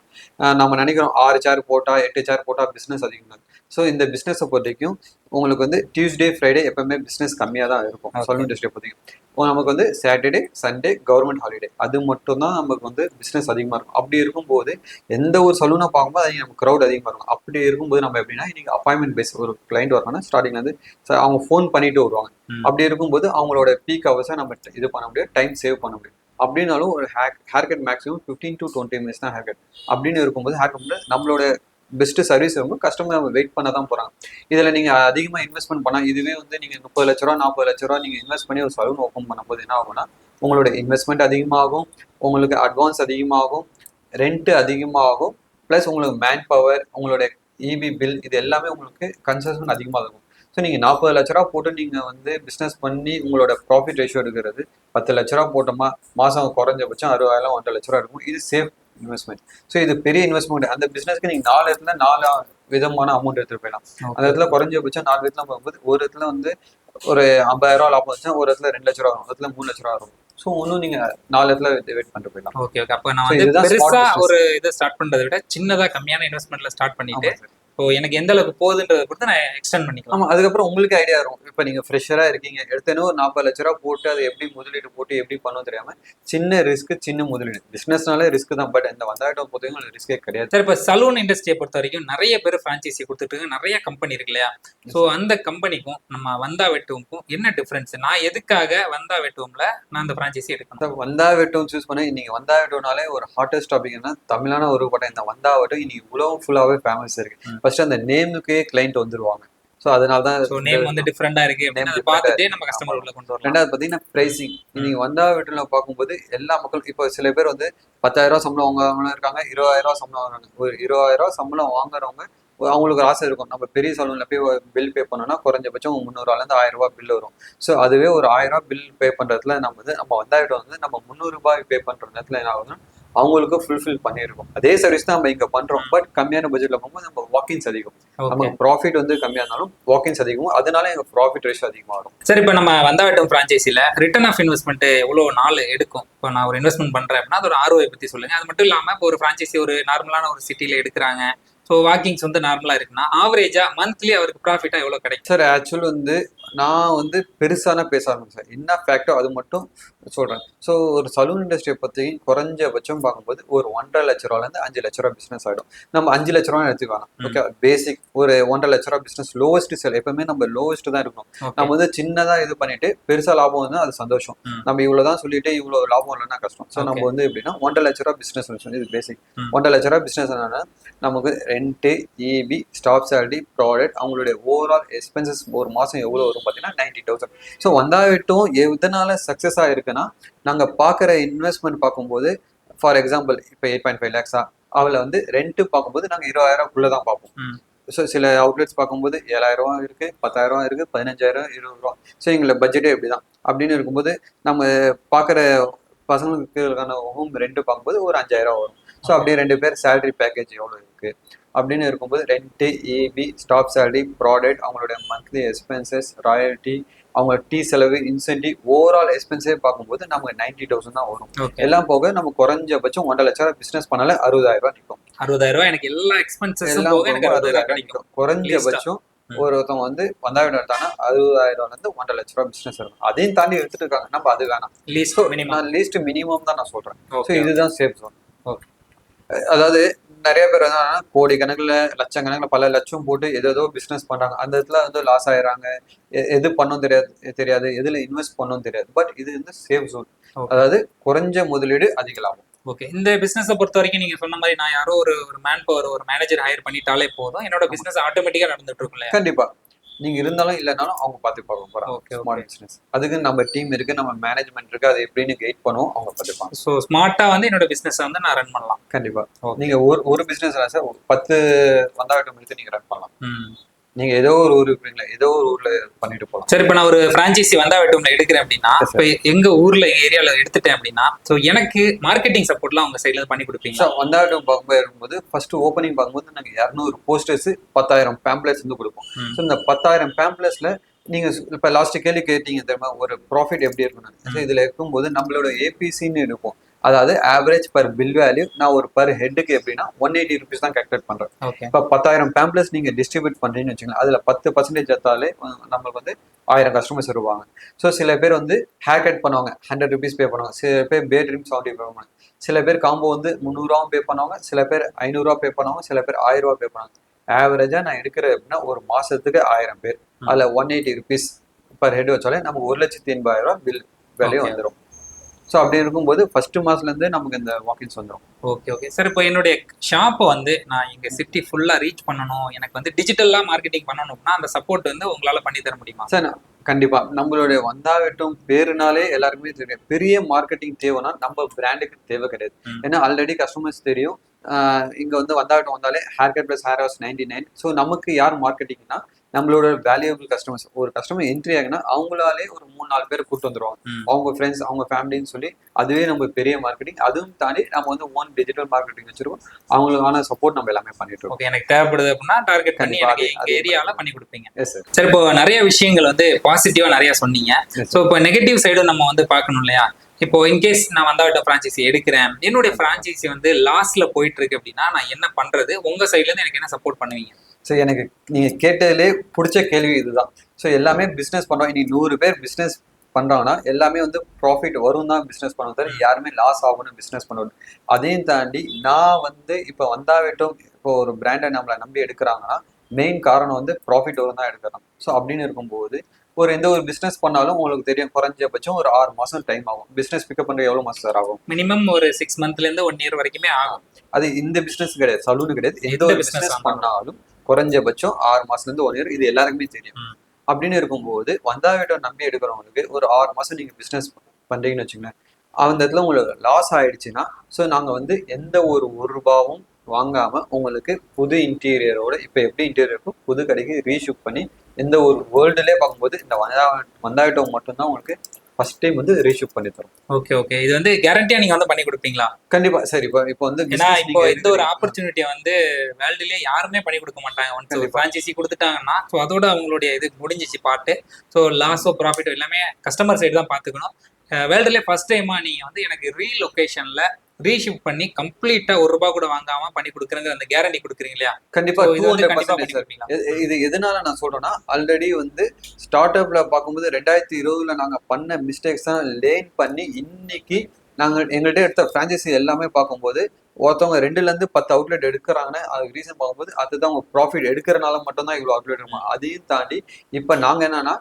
நம்ம நினைக்கிறோம் 6 சேர் போட்டால் 8 சேர் போட்டால் பிஸ்னஸ் அதிகமாக. ஸோ இந்த பிஸ்னஸை பொறுத்த வரைக்கும் உங்களுக்கு வந்து டியூஸ்டே ஃப்ரைடே எப்பவுமே பிஸ்னஸ் கம்மியாக தான் இருக்கும். சலூன் இண்டஸ்ட்ரியை பொறுத்த வரைக்கும் நமக்கு வந்து சாட்டர்டே சண்டே கவர்மெண்ட் ஹாலிடே அது மட்டும் தான் நமக்கு வந்து பிஸ்னஸ் அதிகமாக இருக்கும். அப்படி இருக்கும்போது எந்த ஒரு சலூனை பார்க்கும்போது அது நம்ம க்ரௌட் அதிகமாக இருக்கும். அப்படி இருக்கும்போது நம்ம எப்படின்னா இன்னைக்கு அப்பாயின்மெண்ட் பேஸ் ஒரு கிளைண்ட் வரணும்னா ஸ்டார்டிங்ல வந்து அவங்க ஃபோன் பண்ணிட்டு வருவாங்க. அப்படி இருக்கும்போது அவங்களோட பீக் ஹவர்ஸை நம்ம இது பண்ண முடியும், டைம் சேவ் பண்ண முடியும். அப்படின்னாலும் ஒரு hair cut maximum 15 to 20 minutes தான் ஹேர் கட். அப்படின்னு இருக்கும்போது ஹேர் கட் நம்மளோட பெஸ்ட் சர்வீஸ் இருக்கும். கஸ்டமர் நம்ம வெயிட் பண்ண தான் போறாங்க. இதுல நீங்க அதிகமா இன்வெஸ்ட்மெண்ட் பண்ணா இதுவே வந்து நீங்க 30 லட்ச ரூபா 40 லட்ச ரூபா நீங்க இன்வெஸ்ட் பண்ணி ஒரு சலூன் ஓப்பன் பண்ணும்போது என்ன ஆகும்னா உங்களோட இன்வெஸ்ட்மெண்ட் அதிகமாகும், உங்களுக்கு அட்வான்ஸ் அதிகமாகும், ரெண்ட் அதிகமாகும், ப்ளஸ் உங்களுக்கு மேன் பவர், உங்களோட இபி பில், இது எல்லாமே உங்களுக்கு கன்சம்ஷன் அதிகமாக இருக்கும். ஸோ நீங்கள் 40 லட்ச ரூபா போட்டு நீங்கள் வந்து பிஸ்னஸ் பண்ணி உங்களோட ப்ராஃபிட் ரேஷியோ எடுக்கிறது 10 லட்ச ரூபா போட்டோமா மாதம் குறைஞ்சபட்சம் 60,000 1.5 லட்ச ரூபா இருக்கும். இது சேஃப் இன்வெஸ்ட்மெண்ட். ஸோ இது பெரிய இன்வெஸ்ட்மெண்ட். அந்த பிஸ்னஸ்க்கு நீங்கள் 4 இடத்துல 4 விதமான அமௌண்ட் எடுத்துட்டு போயிடலாம். அந்த இடத்துல குறைஞ்சபட்சம் 4 விதத்துல போகும்போது ஒரு இடத்துல வந்து ஒரு 50,000 லாபம் வச்சா ஒரு இடத்துல 2 லட்ச ரூபா வரும், ஒரு இடத்துல 3 லட்ச ரூபா வரும். ஸோ இன்னும் நீங்க 4 இடத்துல வெயிட் பண்ணிட்டு போயிடலாம். Okay okay. அப்போ நான் So வந்து இதுதான் smart பெருசா business. ஒரு இதை ஸ்டார்ட் பண்றதை விட சின்னதா கம்மியான இன்வெஸ்ட்மெண்ட்ல ஸ்டார்ட் பண்ணிட்டு ஆமா sir. இப்போ எனக்கு எந்த அளவுக்கு போகுதுன்றதை பொறுத்து நான் எக்ஸ்டெண்ட் பண்ணிக்கலாம். ஆமா, அதுக்கப்புறம் உங்களுக்கு ஐடியா இருக்கும். இப்ப நீங்க ஃப்ரெஷரா இருக்கீங்க, எடுத்தனே ஒரு 40 லட்ச ரூபா போட்டு அதை எப்படி முதலீடு போட்டு எப்படி பண்ணணும் தெரியாம சின்ன ரிஸ்க் சின்ன முதலீடு. பிசினஸ்னாலே ரிஸ்க் தான், பட் இந்த வந்தாயிட்டம் பொறுத்தவரைக்கும் ரிஸ்கே கிடையாது. சார் இப்போ சலூன் இண்டஸ்ட்ரியை பொறுத்த வரைக்கும் நிறைய பேர் ஃப்ரான்ச்சைசி கொடுத்துட்டு இருக்காங்க, நிறைய கம்பெனி இருக்கு இல்லையா? ஸோ அந்த கம்பெனிக்கும் நம்ம வந்தா வெட்டுவுக்கும் என்ன டிஃபரன்ஸ்? நான் எதுக்காக வந்தா வெட்டுவோம்ல நான் அந்த ஃப்ரான்ச்சைசி எடுக்கணும்? வந்தாவட்டம் சூஸ் பண்ண இன்னைக்கு வந்தாவட்டம்னாலே ஒரு ஹாட்டஸ்ட் டாபிக்னா தமிழான ஒரு படம். இந்த வந்தாவட்டம் இன்னைக்கு உலகம் ஃபுல்லாவே ஃபேமஸ் இருக்கு. ஃபர்ஸ்ட் அந்த நேமுக்கே கிளைண்ட் வந்துருவாங்க. ஸோ அதனால தான் நேம் வந்து டிஃப்ரெண்டா இருக்கு அப்படின்னு அதை பார்த்துட்டே நம்ம கஸ்டமர் உள்ள கொண்டு வரலாம். ரெண்டாவது பார்த்தீங்கன்னா பிரைசிங். இன்னைக்கு வந்தாவட்டில் பார்க்கும்போது எல்லா மக்களும் இப்போ சில பேர் வந்து 10,000 ரூபா சம்பளம் வாங்குறவங்களும் இருக்காங்க, 20,000 ரூபா சம்பளம் வாங்குறாங்க. ஒரு 20,000 ரூபா சம்பளம் வாங்குறவங்க அவங்களுக்கு ஒரு ஆசை இருக்கும், நம்ம பெரிய சலூன்ல போய் பில் பே பண்ணோம்னா குறைஞ்சபட்சம் 300 1000 ரூபாய் பில் வரும். ஸோ அதுவே ஒரு 1000 ரூபாய் பில் பே பண்றதுல நம்ம வந்தாயிட்டம் வந்து நம்ம 300 ரூபாய் பே பண்ற நேரத்துல என்ன ஆகுதுன்னா அவங்களுக்கு ஃபுல்ஃபில் பண்ணியிருக்கோம். அதே சர்வீஸ் தான் நம்ம இங்க பண்றோம், பட் கம்மியான பட்ஜெட்ல போகும்போது நம்ம வாக்கின்ஸ் அதிகம். நமக்கு ப்ராஃபிட் வந்து கம்மியா இருந்தாலும் வாக்கின்ஸ் அதிகமும், அதனால எங்க ப்ராஃபிட் ரேஷியோ அதிகமா வரும். சரி, இப்போ நம்ம வந்தாவட்டம் ஃப்ரான்ச்சைசில ரிட்டர்ன் ஆஃப் இன்வெஸ்ட்மெண்ட் எவ்வளவு நாள் எடுக்கும்? இப்போ நான் ஒரு இன்வெஸ்ட்மெண்ட் பண்றேன் அப்படின்னா அது ஒரு ROI பத்தி சொல்லுங்க. அது மட்டும் இல்லாம இப்போ ஒரு ஃப்ரான்ச்சைசி ஒரு நார்மலான ஒரு சிட்டில எடுக்கிறாங்க, ஸோ வாக்கிங்ஸ் வந்து நார்மலா இருக்குன்னா ஆவரேஜா மந்த்லி அவருக்கு ப்ராஃபிட்டா எவ்வளவு கிடைக்கும்? சார் ஆக்சுவல் வந்து நான் வந்து பெருசான பேச ஆரம்பிச்சேன், என்ன ஃபேக்டோ அது மட்டும் சொல்றேன். ஸோ ஒரு சலூன் இண்டஸ்ட்ரியை பற்றி குறைஞ்சபட்சம் பார்க்கும்போது ஒரு 1.5 லட்ச ரூபாலேருந்து 5 லட்ச ரூபா பிஸ்னஸ் ஆகிடும். நம்ம 5 லட்ச ரூபா எடுத்துக்கலாம். ஓகே, பேசிக் ஒரு 1.5 லட்ச ரூபா பிஸ்னஸ் லோவஸ்ட் செல். எப்பவுமே நம்ம லோவஸ்ட் தான் இருக்கணும். நம்ம வந்து சின்னதா இது பண்ணிட்டு பெருசா லாபம் வந்து அது சந்தோஷம். நம்ம இவ்வளவுதான் சொல்லிட்டு இவ்வளவு லாபம் இல்லைன்னா கஷ்டம். ஸோ நம்ம வந்து எப்படின்னா 1.5 லட்ச ரூபா பிஸ்னஸ் இது பேசிக். 1.5 லட்ச ரூபா பிஸ்னஸ் என்னன்னா நமக்கு rent, EB, staff salary, product, அவங்களுடைய ஓவரால் எக்ஸ்பென்சஸ் ஒரு மாசம் எவ்வளவு வரும் பார்த்தீங்கன்னா 90,000. ஸோ வந்தாவிட்டும் எதனால சக்ஸஸ் ஆயிருக்குன்னா நாங்கள் பார்க்குற இன்வெஸ்ட்மெண்ட் பார்க்கும்போது ஃபார் எக்ஸாம்பிள் இப்போ 8.5 lakhs அவளை வந்து ரெண்ட் பார்க்கும்போது நாங்கள் 20,000 தான் பார்ப்போம். ஸோ சில அவுட்லெட்ஸ் பார்க்கும்போது 7,000 ரூபா இருக்கு, 10,000 இருக்கு, 15,000, 20 ரூபா. ஸோ எங்களை பட்ஜெட்டே இப்படிதான். அப்படின்னு இருக்கும்போது நம்ம பார்க்குற பசங்களுக்கான ஹோம் ரெண்ட் பார்க்கும்போது ஒரு 5,000 வரும். ஸோ அப்படியே 2 பேர் சேலரி பேக்கேஜ் எவ்வளோ இருக்கு அப்படின்னு இருக்கும்போது rent, EB, staff salary, product, அவங்களுடைய மந்த்லி எக்ஸ்பென்சஸ், ராயல்ட்டி, அவங்க டீ செலவு, இன்சென்டிவ், ஓவரால் எக்ஸ்பென்ஸே பார்க்கும்போது நமக்கு 90,000 தான் வரும். எல்லாம் போக நம்ம குறைஞ்சபட்சம் 1.5 லட்ச ரூபா பிசினஸ் பண்ணாலே 60,000 ரூபாய் நிற்கும். 60,000 ரூபாய் எனக்கு எல்லா எக்ஸ்பென்சஸ் போக எனக்கு 60,000 நிற்கும் குறைஞ்சபட்சம். ஒருத்தவங்க வந்து வந்தாவிடம் எடுத்தாங்கன்னா 60,000 1.5 லட்ச ரூபாய் பிசினஸ் இருக்கும். அதையும் தாண்டி எடுத்துட்டு இருக்காங்க, நம்ம அது வேணாம். லீஸ்ட் மினிமம் தான் நான் சொல்றேன். ஸோ இதுதான் சேஃப் ஜோன். அதாவது நிறைய பேர் வந்து கோடி கணக்குல லட்சக்கணக்கில் பல லட்சம் போட்டு ஏதோ பிசினஸ் பண்றாங்க. அந்த இடத்துல வந்து லாஸ் ஆயிடுறாங்க. எது பண்ணும் தெரியாது, எதுல இன்வெஸ்ட் பண்ணும் தெரியாது. பட் இது வந்து சேஃப் ஜோன், அதாவது குறைஞ்ச முதலீடு அதிக லாபம். ஓகே, இந்த பிசினஸை பொறுத்த வரைக்கும் நீங்க சொன்ன மாதிரி நான் யாரோ ஒரு மேன் பவர் ஒரு மேனேஜர் ஹையர் பண்ணிட்டாலே போதும், என்னோட பிசினஸ் ஆட்டோமேட்டிக்கா நடந்துட்டு இருக்கும்ல? கண்டிப்பா, நீங்க இருந்தாலும் இல்லைனாலும் அவங்க பார்த்துப்பாங்க போறாங்க. ஸ்மார்ட் பிசினஸ் அதுக்கு நம்ம டீம் இருக்கு, நம்ம மேனேஜ்மெண்ட் இருக்கு, அதை எப்படின்னு கைட் பண்ணுவோம், அவங்க பார்த்துப்பாங்க. ஸோ ஸ்மார்ட்டா வந்து என்னோட பிசினஸ் வந்து நான் ரன் பண்ணலாம். கண்டிப்பா நீங்க ஒரு பிசினஸ் சார் 10 வந்தாட்டம் எடுத்து நீங்க ரன் பண்ணலாம். நீங்க ஏதோ ஒரு ஊர் இருப்பீங்களா, ஏதோ ஒரு ஊர்ல பண்ணிட்டு போகலாம். சரி, இப்போ நான் ஒரு பிரான்ச்சைசி வந்தாவட்டம்ல எடுக்கிறேன் அப்படின்னா, இப்போ எங்க ஊர்ல ஏரியால எடுத்துட்டேன் அப்படின்னா, ஸோ எனக்கு மார்க்கெட்டிங் சப்போர்ட்லாம் உங்க சைட்ல பண்ணி கொடுப்பீங்க? சார் வந்தாவட்டம் பார்க்கும்போது ஃபர்ஸ்ட் ஓப்பனிங் பார்க்கும்போது நாங்கள் 200 போஸ்டர்ஸ் 10,000 பேம்ப்ளெட்ஸ் வந்து கொடுப்போம். ஸோ இந்த 10,000 பேம்ப்ளெட்ஸ்ல நீங்க இப்ப லாஸ்ட் கேள்வி கேட்டீங்க தெரியுமா, ஒரு ப்ராஃபிட் எப்படி இருக்கணும். இதுல இருக்கும்போது நம்மளோட ஏபிசின்னு இருக்கும், அதாவது ஆவரேஜ் பர் பில் வேல்யூ. நான் ஒரு பர் ஹெட்டுக்கு எப்படின்னா 180 rupees தான் கால்குலேட் பண்றேன். இப்போ 10,000 பேம்ப்ளெட்ஸ் நீங்க டிஸ்ட்ரிபியூட் பண்றீங்கன்னு வச்சுக்கோங்க, அதுல 10% எடுத்தாலே நம்மளுக்கு வந்து 1000 கஸ்டமர்ஸ் வருவாங்க. ஸோ சில பேர் வந்து ஹேர் கட் பண்ணுவாங்க, 100 rupees பே பண்ணுவாங்க. சில பேர் பே ட்ரிம் 70 பே பண்ணுவாங்க. சில பேர் காம்போ வந்து 300 ரூபா பே பண்ணுவாங்க. சில பேர் 500 ரூபா பே பண்ணுவாங்க. சில பேர் 1000 ரூபா பே பண்ணுவாங்க. ஆவரேஜா நான் எடுக்கிறது அப்படின்னா ஒரு மாசத்துக்கு 1000 பேர், அதுல 180 rupees பர் ஹெட் வச்சாலே நமக்கு 1,80,000 ரூபா பில் வேல்யூ வந்துடும். ஸோ அப்படி இருக்கும்போது ஃபர்ஸ்ட் மாசத்துல இருந்து நமக்கு இந்த வாக்கின்ஸ் வந்துடும். ஓகே சார், இப்போ என்னுடைய ஷாப்பை வந்து நான் இங்க சிட்டி ஃபுல்லா ரீச் பண்ணணும், எனக்கு வந்து டிஜிட்டலா மார்க்கெட்டிங் பண்ணணும்னா அந்த சப்போர்ட் வந்து உங்களால பண்ணி தர முடியுமா? சார் கண்டிப்பா. நம்மளுடைய வந்தாவட்டம் பேருனாலே எல்லாருக்குமே தெரியும், பெரிய மார்க்கெட்டிங் தேவைன்னா நம்ம பிராண்டுக்கு தேவை கிடையாது. ஏன்னா ஆல்ரெடி கஸ்டமர்ஸ் தெரியும், இங்க வந்து வந்தாலே hair cut plus hair wash 99. So நமக்கு யார் மார்க்கெட்டிங்னா நம்மளோட வேல்யூபிள் கஸ்டமர்ஸ். ஒரு கஸ்டமர் என்ட்ரி ஆகுனா அவங்களாலே ஒரு 3-4 பேர் கூட்டு வந்துருவாங்க. அவங்க ஃப்ரெண்ட்ஸ், அவங்க ஃபேமிலின்னு சொல்லி அதுவே நம்ம பெரிய மார்க்கெட்டிங். அதுவும் தாண்டி நம்ம வந்து ஓன் டிஜிட்டல் மார்க்கெட்டிங் வச்சிருக்கோம். அவங்களுக்கான சப்போர்ட் நம்ம எல்லாமே பண்ணிட்டு இருக்கோம். ஓகே, எனக்கு தேவைப்படுது அப்படின்னா டார்கெட் பண்ணி எனக்கு எங்க ஏரியால பண்ணி கொடுப்பீங்க. Yes sir. சரி, இப்போ நிறைய விஷயங்கள் வந்து பாசிட்டிவா நிறைய சொன்னீங்க. ஸோ இப்போ நெகட்டிவ் சைடும் நம்ம வந்து பார்க்கணும் இல்லையா? இப்போ இன்கேஸ் நான் வந்தாவிட்ட ஃப்ரான்ச்சைசி எடுக்கிறேன், என்னுடைய ஃப்ரான்ச்சைசி வந்து லாஸ்ல போயிட்டு இருக்கு அப்படின்னா நான் என்ன பண்றது? உங்க சைட்ல இருந்து எனக்கு என்ன சப்போர்ட் பண்ணுவீங்க? ஸோ எனக்கு நீங்க கேட்டதுலே பிடிச்ச கேள்வி இதுதான். ஸோ எல்லாமே பிஸ்னஸ் பண்றோம். இனி 100 பேர் பிஸ்னஸ் பண்றாங்கன்னா எல்லாமே வந்து ப்ராஃபிட் வரும் தான் பிஸ்னஸ் பண்ணுவோம் தவிர யாருமே லாஸ் ஆகணும் பிஸ்னஸ் பண்ணணும். அதையும் தாண்டி நான் வந்து இப்போ வந்தாவிட்டும் இப்போ ஒரு பிராண்டை நம்மளை நம்பி எடுக்கிறாங்கன்னா மெயின் காரணம் வந்து ப்ராஃபிட் வரும் தான் எடுக்கிறோம். ஸோ அப்படின்னு இருக்கும்போது எந்த ஒரு பிஸ்னஸ் பண்ணாலும் உங்களுக்கு தெரியும் குறைஞ்சபட்சம் ஒரு 6 மாசம் டைம் ஆகும். பிஸ்னஸ் பிக்கப் பண்ற எவ்வளவு மாசம் சார் ஆகும்? மினிமம் ஒரு 6 மந்த்ல இருந்து 1 இயர் வரைக்குமே ஆகும். அது இந்த பிசினஸ் கிடையாது, சலூனு கிடையாது. எந்த ஒரு பிசினஸ் பண்ணாலும் குறைஞ்சபட்சம் 6 மாசத்துல இருந்து 1 இயர், இது எல்லாருக்குமே தெரியும். அப்படின்னு இருக்கும்போது வந்தாவிட்ட நம்பி எடுக்கிறவங்களுக்கு ஒரு 6 மாசம் நீங்க பிசினஸ் பண்றீங்கன்னு வச்சுக்கோங்களேன், அந்த இடத்துல உங்களுக்கு லாஸ் ஆயிடுச்சுன்னா ஸோ நாங்க வந்து எந்த ஒரு ரூபாவும் வாங்காம உங்களுக்கு புது இன்டீரியரோட இப்போ எப்படி இன்டீரியர் இருக்கும் புது கடைக்கு ரீஷூட் பண்ணி எந்த ஒரு வேர்ல்டுலேயே பார்க்கும்போது இந்த வந்தாவிட்டம் மட்டும்தான் உங்களுக்கு ஃபர்ஸ்ட் டைம் வந்து ரீஷூட் பண்ணி தரும். ஓகே ஓகே, இது வந்து கேரண்டியா நீங்க வந்து பண்ணி கொடுப்பீங்களா? கண்டிப்பா சார். இப்போ வந்து ஏன்னா இப்போ இந்த ஒரு ஆப்பர்ச்சுனிட்டியை வந்து வேர்ல்டுலயே யாருமே பண்ணி கொடுக்க மாட்டாங்க. ஒன்ஸ் ஒரு ஃப்ரான்ச்சைசி கொடுத்துட்டாங்கன்னா ஸோ அதோட அவங்களுடைய இது முடிஞ்சிச்சு பாட்டு. ஸோ லாஸோ ப்ராஃபிட்டோ எல்லாமே கஸ்டமர் சைடு தான் பார்த்துக்கணும். வேர்ல்டுலேயே ஃபர்ஸ்ட் டைமா நீங்க வந்து எனக்கு ரீலொகேஷன்ல ரீஷிஃப்ட் பண்ணி கம்ப்ளீட்டா ₹1 கூட வாங்காம பண்ணி கொடுக்குறேங்க அந்த கேரண்டி கொடுக்குறீங்க இல்லையா? கண்டிப்பா 200%. இது எதனால நான் சொல்றேன்னா ஆல்ரெடி வந்து ஸ்டார்ட் அப்ல பார்க்கும்போது 2020ல நாங்க பண்ண மிஸ்டேக்ஸ் தான் லேர்ன் பண்ணி இன்னைக்கு நாங்க எங்கள்கிட்ட எடுத்த பிரான்ச்சைசி எல்லாமே பார்க்கும்போது ஒருத்தவங்க 2ல இருந்து 10 அவுட்லெட் எடுக்கிறாங்கன்னா அதுக்கு ரீசன் பார்க்கும்போது அதுதான் அவங்க ப்ராஃபிட் எடுக்கிறனால மட்டும்தான் இவ்வளவு அவுட்லெட் இருக்கும். அதையும் தாண்டி இப்ப நாங்க என்னன்னா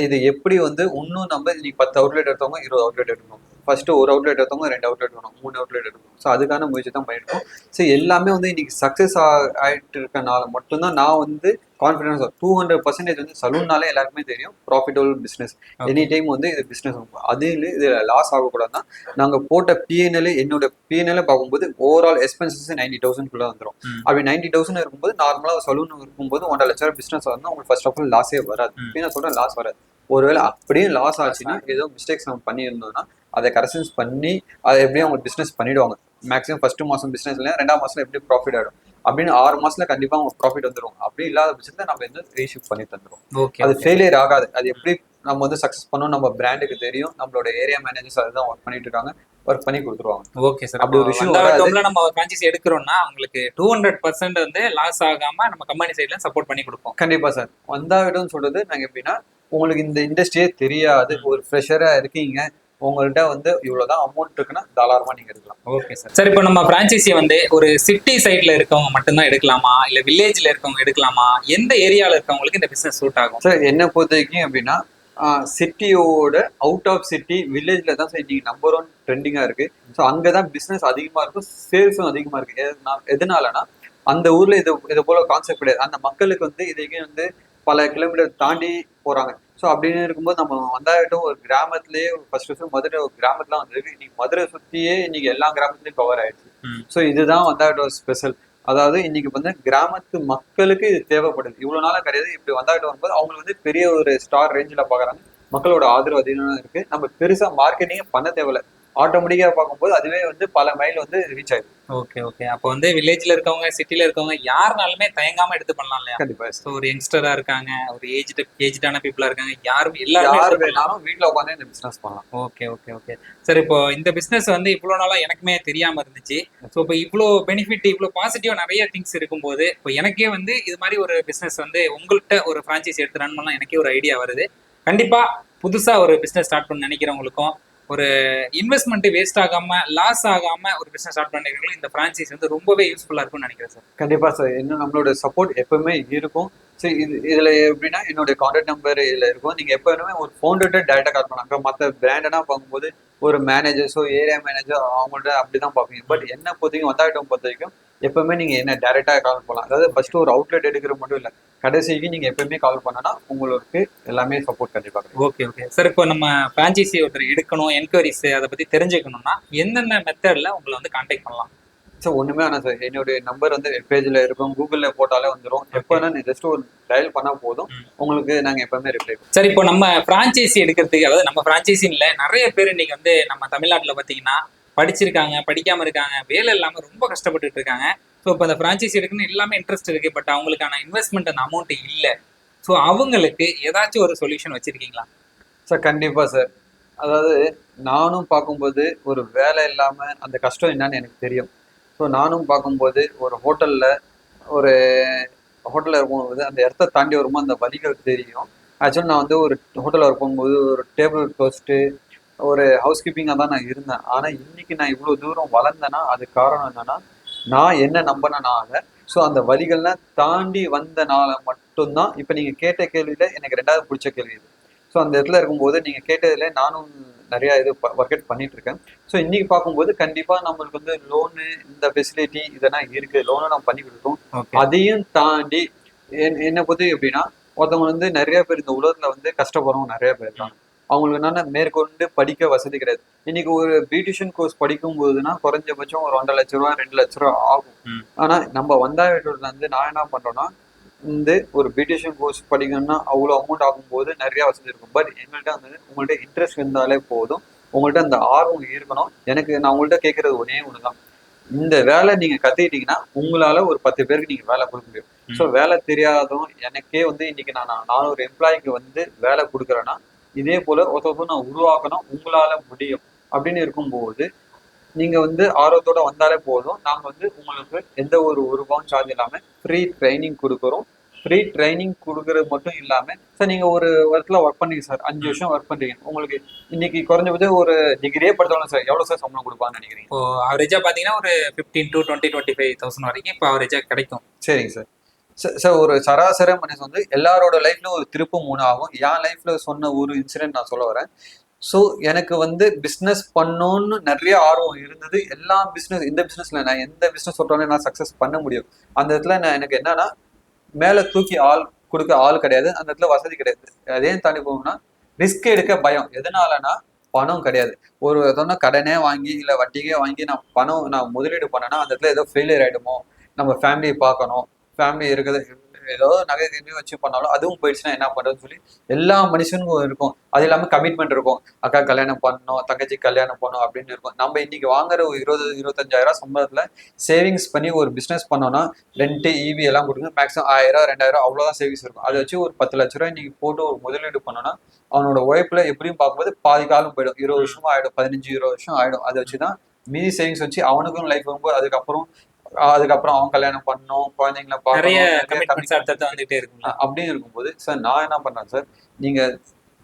இது எப்படி வந்து இன்னும் நம்ம இன்னைக்கு 10 அவுட்லெட் எடுத்தவங்க 20 அவுட்லெட் எடுக்கணும். ஃபர்ஸ்ட் ஒரு அவுட்லெட் எடுத்தவங்க 2 அவுட்லெட் எடுக்கணும், 3 அவுட்லெட் எடுக்கணும். ஸோ அதுக்கான முயற்சி தான் பண்ணிருக்கோம். ஸோ எல்லாமே வந்து இன்னைக்கு சக்ஸஸ் ஆயிட்டு இருக்கனால மட்டும்தான் நான் வந்து கான்ஃபிடன்ஸ் 200% வந்து சலூன்னாலே எல்லாருக்குமே தெரியும் ப்ராஃபிட்டபிள் பிஸ்னஸ். எனி டைம் வந்து இது பிஸ்னஸ் அது இது லாஸ் ஆகக்கூடாதுன்னா நாங்கள் போட்ட பிஎன்எல் என்னோட பிஎன்எல் பார்க்கும்போது ஓவரால் எக்ஸ்பென்சஸ் 90,000 வந்துடும். அப்படி 90,000 இருக்கும்போது நார்மலாக சலூன் இருக்கும்போது 1.5 லட்சம் பிஸ்னஸ் வந்து உங்களுக்கு ஃபர்ஸ்ட் ஆஃப் ஆல் லாஸே வராது. நான் சொல்றேன் லாஸ் வராது. ஒருவேளை அப்படியே லாஸ் ஆச்சுன்னா ஏதோ மிஸ்டேக்ஸ் நம்ம பண்ணியிருந்தோம்னா அதை கரெக்ஷன்ஸ் பண்ணி அதை எப்படியும் அவங்க பிஸ்னஸ் பண்ணிடுவாங்க. மேக்ஸிமம் ஃபர்ஸ்ட் மாசம் பிஸ்னஸ் இல்லை 2ஆம் மாசத்துல எப்படி ப்ராஃபிட் ஆகிடும் அப்படின்னு 6 மாசத்துல கண்டிப்பா அவங்க ப்ராஃபிட் வந்துடும். அப்படி இல்லாத பட்சத்துல நம்ம வந்து ரீஷிஃப்ட் பண்ணி தந்துடும். அது ஃபெயிலியர் ஆகாது. அது எப்படி நம்ம வந்து சக்ஸஸ் பண்ணோம் நம்ம பிராண்டுக்கு தெரியும். நம்மளோட ஏரியா மேனேஜர்ஸ் அதுதான் ஒர்க் பண்ணிட்டு இருக்காங்க, ஒர்க் பண்ணி கொடுத்துருவாங்க. Okay sir. அப்படி ஒரு விஷயம் நம்ம ஃப்ரான்ச்சைசி எடுக்கிறோம்னா உங்களுக்கு 200% வந்து லாஸ் ஆகாம நம்ம கம்பெனி சைடுல சப்போர்ட் பண்ணி கொடுப்போம். கண்டிப்பா சார். வந்தாவிடம் சொல்றது நாங்க எப்படின்னா உங்களுக்கு இந்த இண்டஸ்ட்ரியே தெரியாது, ஒரு ஃப்ரெஷரா இருக்கீங்க, உங்கள்கிட்ட வந்து இவ்வளவுதான் அமௌண்ட் இருக்குன்னா தாராளமா நீங்க எடுக்கலாம். Okay sir. சார் இப்போ நம்ம ஃப்ரான்ச்சைசி வந்து ஒரு சிட்டி சைட்ல இருக்கவங்க மட்டும்தான் எடுக்கலாமா இல்ல வில்லேஜ்ல இருக்கவங்க எடுக்கலாமா? எந்த ஏரியால இருக்கவங்களுக்கு இந்த பிசினஸ் சூட் ஆகும்? சார் என்ன பொறுத்த வரைக்கும் அப்படின்னா சிட்டியோட அவுட் ஆஃப் சிட்டி வில்லேஜ்ல தான் சார் இன்னைக்கு நம்பர் 1 ட்ரெண்டிங்கா இருக்கு. ஸோ அங்கதான் பிசினஸ் அதிகமா இருக்கும், சேல்ஸும் அதிகமா இருக்கு. எதனாலனா அந்த ஊர்ல இது போல கான்செப்ட் கிடையாது. அந்த மக்களுக்கு வந்து இதுக்கு வந்து பல கிலோமீட்டர் தாண்டி போறாங்க. ஸோ அப்படின்னு இருக்கும்போது நம்ம வந்தாவிட்டும் ஒரு கிராமத்திலேயே ஃபர்ஸ்ட் மதுரை ஒரு கிராமத்துல வந்துருக்கு. இன்னைக்கு மதுரை சுத்தியே இன்னைக்கு எல்லா கிராமத்துலயும் கவர் ஆயிடுச்சு. ஸோ இதுதான் வந்தாவிட்டும் ஸ்பெஷல். அதாவது இன்னைக்கு வந்து கிராமத்து மக்களுக்கு இது தேவைப்படுது. இவ்வளவு நாளா கிடையாது. இப்படி வந்தாவிட்டு வரும்போது அவங்களுக்கு வந்து பெரிய ஒரு ஸ்டார் ரேஞ்சில பாக்குறாங்க. மக்களோட ஆதரவு அதிகமாக இருக்கு. நம்ம பெருசா மார்க்கெட்டிங் பண்ண தேவையில்ல. ஆட்டோமேட்டிக்கா பார்க்கும்போது அதுவே வந்து பல மைல் வந்து ரீச் ஆயிடும். Okay okay. அப்போ வந்து வில்லேஜ்ல இருக்கவங்க சிட்டில இருக்கவங்க யாருனாலுமே தயங்காம எடுத்து பண்ணலாம் இல்லையா? கண்டிப்பா. ஸோ ஒரு யங்ஸ்டரா இருக்காங்க, ஒரு ஏஜ்டான பீப்புளா இருக்காங்க, யார் வேணாலும் வீட்டுல உட்காந்து இந்த பிசினஸ் பண்ணலாம். Okay okay okay. சார் இப்போ இந்த பிசினஸ் வந்து இவ்வளவு நாளா எனக்குமே தெரியாம இருந்துச்சு. ஸோ இப்போ இவ்வளோ பெனிஃபிட் இவ்வளோ பாசிட்டிவா நிறைய திங்ஸ் இருக்கும்போது இப்போ எனக்கே வந்து இது மாதிரி ஒரு பிசினஸ் வந்து உங்கள்கிட்ட ஒரு ஃப்ரான்ச்சைசி எடுத்து ரன் பண்ணலாம் எனக்கே ஒரு ஐடியா வருது. கண்டிப்பா புதுசா ஒரு பிசினஸ் ஸ்டார்ட் பண்ண நினைக்கிறவங்களுக்கும் ஒரு இன்வெஸ்ட்மெண்ட் வேஸ்ட் ஆகாம லாஸ் ஆகாம ஒரு பிசினஸ் ஸ்டார்ட் பண்ணிருக்கீங்க இந்த பிரான்ச்சைஸ் வந்து ரொம்பவே யூஸ்ஃபுல்லா இருக்கும்னு நினைக்கிறேன் சார். கண்டிப்பா சார். இன்னும் நம்மளோட சப்போர்ட் எப்பவுமே இருக்கும். சரி இதுல எப்படின்னா என்னோட கான்டாக்ட் நம்பர் இதுல இருக்கும். நீங்க எப்ப வேணுமே ஒரு ஃபவுண்டர்கிட்ட டைரக்டா கால் பண்ணாங்க. மற்ற பிராண்டனா பார்க்கும்போது ஒரு மேனேஜர்ஸோ ஏரியா மேனேஜர் அவங்கள்ட்ட அப்படிதான் பார்ப்பீங்க. பட் என்ன பொறுத்தவரைக்கும் வந்தாயிட்டம் பொறுத்த வரைக்கும் எப்பவுமே நீங்க என்ன டைரக்டா கால் பண்ணலாம். அதாவது ஃபர்ஸ்ட் ஒரு அவுட்லெட் எடுக்கிற மட்டும் இல்ல, கடைசிக்கு நீங்க எப்பவுமே கால் பண்ணனா உங்களுக்கு எல்லாமே சப்போர்ட் கண்டிப்பா. Okay okay sir. இப்போ நம்ம ஃப்ரான்ச்சைசி ஒருத்தர் எடுக்கணும், என்கொயரிஸ் அதை பத்தி தெரிஞ்சுக்கணும்னா எந்தெந்த மெத்தட்ல உங்களை வந்து கான்டாக்ட் பண்ணலாம்? சார் ஒண்ணுமே ஆனால் சார் என்னுடைய நம்பர் வந்து வெப்பேஜில் இருக்கும், கூகுளில் போட்டாலே வந்துடும். எப்போனா நீ ஜஸ்ட் ஒரு டயல் பண்ணால் போதும், உங்களுக்கு நாங்கள் எப்பவுமே ரிப்ளை பண்ணுவோம். சார் இப்போ நம்ம பிரான்ச்சைசி எடுக்கிறதுக்கு, அதாவது நம்ம பிரான்ச்சைசி இல்லை, நிறைய பேர் இன்னைக்கு வந்து நம்ம தமிழ்நாட்டில் பார்த்தீங்கன்னா படிச்சிருக்காங்க, படிக்காம இருக்காங்க, வேலை இல்லாமல் ரொம்ப கஷ்டப்பட்டுட்டு இருக்காங்க. ஸோ இப்போ அந்த பிரான்ச்சைசி எடுக்கணும்னு எல்லாமே இன்ட்ரெஸ்ட் இருக்கு, பட் அவங்களுக்கான இன்வெஸ்ட்மெண்ட் அந்த அமௌண்ட் இல்லை. ஸோ அவங்களுக்கு ஏதாச்சும் ஒரு சொல்யூஷன் வச்சிருக்கீங்களா? சார் கண்டிப்பாக சார். அதாவது நானும் பார்க்கும்போது ஒரு வேலை இல்லாமல் அந்த கஷ்டம் என்னன்னு எனக்கு தெரியும். ஸோ நானும் பார்க்கும்போது ஒரு ஒரு ஹோட்டலில் இருக்கும்போது அந்த இடத்த தாண்டி வரும்போது அந்த வலிகள் தெரியும். ஆக்சுவலி நான் வந்து ஒரு ஹோட்டலில் இருக்கும்போது ஒரு டேபிள் டோஸ்ட்டு ஒரு ஹவுஸ் கீப்பிங்காக தான் நான் இருந்தேன். ஆனால் இன்னைக்கு நான் இவ்வளோ தூரம் வளர்ந்தேன்னா அதுக்கு காரணம் என்னன்னா, நான் என்ன நம்பினனால, ஸோ அந்த வலிகள்லாம் தாண்டி வந்தனால மட்டும்தான். இப்போ நீங்கள் கேட்ட கேள்வியில் எனக்கு ரெண்டாவது பிடிச்ச கேள்வி இது. ஸோ அந்த இடத்துல இருக்கும்போது நீங்கள் கேட்டதுல நானும் நிறையா இது ஒர்க் அவுட் பண்ணிட்டு இருக்கேன். ஸோ இன்னைக்கு பார்க்கும்போது கண்டிப்பாக நம்மளுக்கு வந்து லோனு இந்த ஃபெசிலிட்டி இதெல்லாம் இருக்குது, லோனை நம்ம பண்ணி கொடுத்தோம். அதையும் தாண்டி என்னை பற்றி எப்படின்னா, ஒருத்தவங்க வந்து நிறைய பேர் இந்த உலகத்தில் வந்து கஷ்டப்படுறவங்க நிறைய பேர் இருக்காங்க. அவங்களுக்கு என்னன்னா மேற்கொண்டு படிக்க வசதி கிடையாது. இன்னைக்கு ஒரு பியூட்டிஷியன் கோர்ஸ் படிக்கும் போதுன்னா குறைஞ்சபட்சம் ஒரு 1,50,000 2,00,000 ஆகும். ஆனா நம்ம வந்தாயிட்டூர்ல இருந்து நான் என்ன பண்றேன்னா, இந்த ஒரு பியூட்டிஷியன் கோர்ஸ் படிக்கணும்னா அவ்வளோ அமௌண்ட் ஆகும்போது நிறைய வசதி இருக்கும். பட் எங்கள்கிட்ட வந்து உங்கள்கிட்ட இன்ட்ரெஸ்ட் இருந்தாலே போதும், உங்கள்கிட்ட அந்த ஆர்வம் இருக்கணும். நான் உங்கள்கிட்ட கேட்கறது ஒன்னே ஒண்ணுதான், இந்த வேலை நீங்க கத்துக்கிட்டீங்கன்னா உங்களால ஒரு 10 பேருக்கு நீங்க வேலை கொடுக்க முடியும். ஸோ வேலை தெரியாதவங்க எனக்கே வந்து இன்னைக்கு நான் ஒரு எம்ப்ளாய்க்கு வந்து வேலை கொடுக்குறேன்னா, இதே போல ஒருத்தர் நான் உருவாக்கணும், உங்களால முடியும் அப்படின்னு இருக்கும்போது நீங்க வந்து ஆர்வத்தோட வந்தாலே போதும். நாங்க வந்து உங்களுக்கு எந்த ஒரு ரூபாயும் சார்ஜ் இல்லாம ஃப்ரீ ட்ரைனிங் கொடுக்குறோம். ஃப்ரீ ட்ரைனிங் கொடுக்கறது மட்டும் இல்லாம சார், நீங்க ஒரு இடத்துல ஒர்க் பண்ணீங்க சார், 5 வருஷம் ஒர்க் பண்றீங்க, உங்களுக்கு இன்னைக்கு குறைஞ்சபட்சம் ஒரு டிகிரியே படித்தவங்க சார் எவ்வளவு சார் சம்பளம் கொடுப்பாங்கன்னு நினைக்கிறீங்க? இப்போ ஆவரேஜா பாத்தீங்கன்னா ஒரு 15 to 25,000 வரைக்கும் இப்போ ஆவரேஜா கிடைக்கும். சரிங்க சார். சார் ஒரு சராசரி மனுஷன் வந்து எல்லாரோட லைஃப்ல ஒரு திருப்பு மூணு ஆகும். என் லைஃப்ல சொன்ன ஒரு இன்சிடென்ட் நான் சொல்ல வரேன். ஸோ எனக்கு வந்து பிஸ்னஸ் பண்ணணும்னு நிறைய ஆர்வம் இருந்தது. இந்த பிஸ்னஸ்ல நான் எந்த பிஸ்னஸ் சொல்றாலும் நான் சக்ஸஸ் பண்ண முடியும். அந்த இடத்துல எனக்கு என்னன்னா, மேலே தூக்கி ஆள் கொடுக்க ஆள் கிடையாது, அந்த இடத்துல வசதி கிடையாது. அதையும் தாண்டி போகணும்னா ரிஸ்க் எடுக்க பயம். எதனாலனா பணம் கிடையாது. ஒரு கடனே வாங்கி இல்லை வட்டிக்கே வாங்கி நான் முதலீடு பண்ணேன்னா அந்த இடத்துல ஏதோ ஃபெயிலியர் ஆகிடுமோ, நம்ம ஃபேமிலியை பார்க்கணும், ஃபேமிலி இருக்கிறது ஏதோ நகை வச்சு பண்ணாலும் அதுவும் போயிடுச்சுன்னா என்ன பண்றதுன்னு சொல்லி எல்லா மனுஷனுக்கும் இருக்கும். அது இல்லாமல் கமிட்மெண்ட் இருக்கும், அக்கா கல்யாணம் பண்ணணும், தங்கச்சி கல்யாணம் பண்ணணும் அப்படின்னு இருக்கும். நம்ம இன்னைக்கு வாங்குற ஒரு 20-25,000 சம்பளத்துல சேவிங்ஸ் பண்ணி ஒரு பிஸ்னஸ் பண்ணோம்னா ரெண்ட் இவி எல்லாம் கொடுங்க, மேக்ஸிமம் 1,000 2,000 அவ்வளோதான் சேவிங்ஸ் இருக்கும். அதை வச்சு ஒரு 10 லட்ச ரூபாய் நீங்க போட்டு ஒரு முதலீடு பண்ணோம்னா அவனோட உழைப்புல எப்படியும் பார்க்கும்போது பாதி காலம் போயிடும். 20 வருஷமா ஆயிடும், 15-20 வருஷம் ஆயிடும். அதை வச்சுதான் மீதி சேவிங்ஸ் வச்சு அவனுக்கும் லைஃப் வரும்போது அதுக்கப்புறம் அவன் கல்யாணம் பண்ணணும், குழந்தைங்களை அப்படின்னு இருக்கும்போது சார் நான் என்ன பண்றேன் சார், நீங்க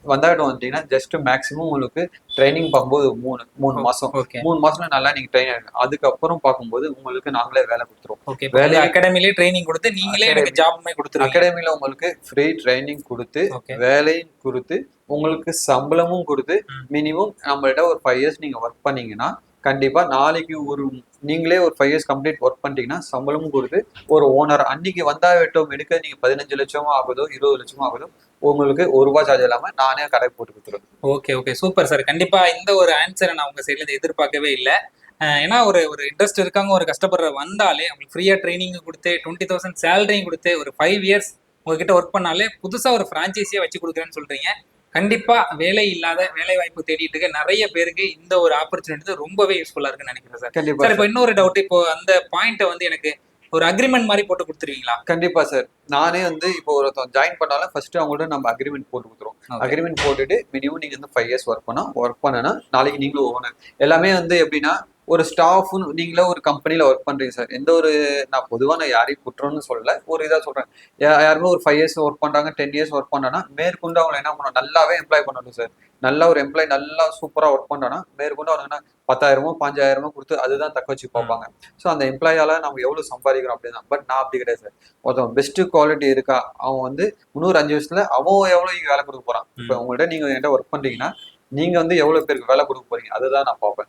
வந்தாயிட்டம் வந்தீங்கன்னா ஜஸ்ட் மேக்ஸிமம் உங்களுக்கு ட்ரைனிங் பார்க்கும்போது மூணு மாசம் 3 மாசம் நல்லா நீங்க ட்ரெயின் ஆகிடுங்க. அதுக்கப்புறம் பார்க்கும்போது உங்களுக்கு நாங்களே வேலை கொடுத்துருவோம். வேலை அகாடமிலேயே ட்ரைனிங் கொடுத்து நீங்களே ஜாப்மே கொடுத்துருவோம். அகாடமில உங்களுக்கு ஃப்ரீ ட்ரைனிங் கொடுத்து வேலையும் கொடுத்து உங்களுக்கு சம்பளமும் கொடுத்து மினிமம் நம்மள்ட்ட ஒரு 5 years நீங்க ஒர்க் பண்ணீங்கன்னா கண்டிப்பா நாளைக்கு நீங்களே ஒரு 5 years கம்ப்ளீட் ஒர்க் பண்ணிட்டீங்கன்னா சம்பளமும் கொடுத்து ஒரு ஓனர் அன்னைக்கு வந்தாவிட்டோம் எடுக்க நீங்க 15 லட்சமோ ஆகுதோ 20 லட்சமோ ஆகுதோ உங்களுக்கு ₹1 சார்ஜ் இல்லாம நானே கடை போட்டு கொடுத்துருவேன். Okay super sir. கண்டிப்பா இந்த ஒரு ஆன்சரை நான் உங்க சைட்ல இருந்து எதிர்பார்க்கவே இல்லை. ஏன்னா ஒரு இன்ட்ரெஸ்ட் இருக்காங்க, ஒரு கஷ்டப்படுற வந்தாலே அவங்களுக்கு ஃப்ரீயா ட்ரைனிங் கொடுத்து 20,000 சேலரியும் கொடுத்து ஒரு 5 years உங்ககிட்ட ஒர்க் பண்ணாலே புதுசா ஒரு பிரான்ச்சைஸியா வச்சு கொடுக்குறேன்னு சொல்றீங்க. கண்டிப்பா வேலை இல்லாத வேலை வாய்ப்பு தேடிட்டு இருக்க நிறைய பேருக்கு இந்த ஒரு ஆப்பர்ச்சுனிட்டி ரொம்பவே யூஸ்ஃபுல்லா இருக்குன்னு நினைக்கிறேன் சார். சார் இப்போ இன்னொரு டவுட், இப்போ அந்த பாயிண்ட்டை வந்து எனக்கு ஒரு அக்ரிமெண்ட் மாதிரி போட்டு கொடுத்துருவீங்களா? கண்டிப்பா சார். நானே வந்து இப்போ ஒருத்தன் ஜாயின் பண்ணாலும் ஃபர்ஸ்ட் அவங்கள்ட்ட நம்ம அக்ரிமெண்ட் போட்டு கொடுத்துருவோம். அக்ரிமெண்ட் போட்டுட்டு மினிமம் நீங்க வந்து 5 years ஒர்க் பண்ணனா நாளைக்கு நீங்களும் ஓனர். எல்லாமே வந்து எப்படின்னா ஒரு ஸ்டாஃப்னு நீங்களே ஒரு கம்பெனில ஒர்க் பண்றீங்க சார். நான் பொதுவாக யாரையும் குற்றம்னு சொல்லல, ஒரு இதாக சொல்றேன். யாருமே ஒரு 5 years ஒர்க் பண்றாங்க, 10 years ஒர்க் பண்ணானா மேற்கொண்டு அவங்க என்ன பண்ணணும், நல்லாவே எம்ப்ளாய் பண்ணணும் சார். நல்லா ஒரு எம்ப்ளாய் நல்லா சூப்பரா ஒர்க் பண்றானா மேற்கொண்டு அவங்க 10,000 5,000 கொடுத்து அதுதான் தக்க வச்சு பார்ப்பாங்க. ஸோ அந்த எம்ப்ளாயால நம்ம எவ்வளவு சம்பாதிக்கிறோம் அப்படிதான். பட் நான் அப்படி கிடையாது சார். ஒருத்தன் பெஸ்ட் குவாலிட்டி இருக்கா, அவன் வந்து இன்னொரு 5 வருஷத்துல அவன் எவ்வளவு வேலை கொடுக்க போறான். இப்போ உங்கள்கிட்ட நீங்க என்கிட்ட ஒர்க் பண்றீங்கன்னா நீங்க வந்து எவ்வளவு பேருக்கு வேலை கொடுக்க போறீங்க அதுதான் நான் பார்ப்பேன்.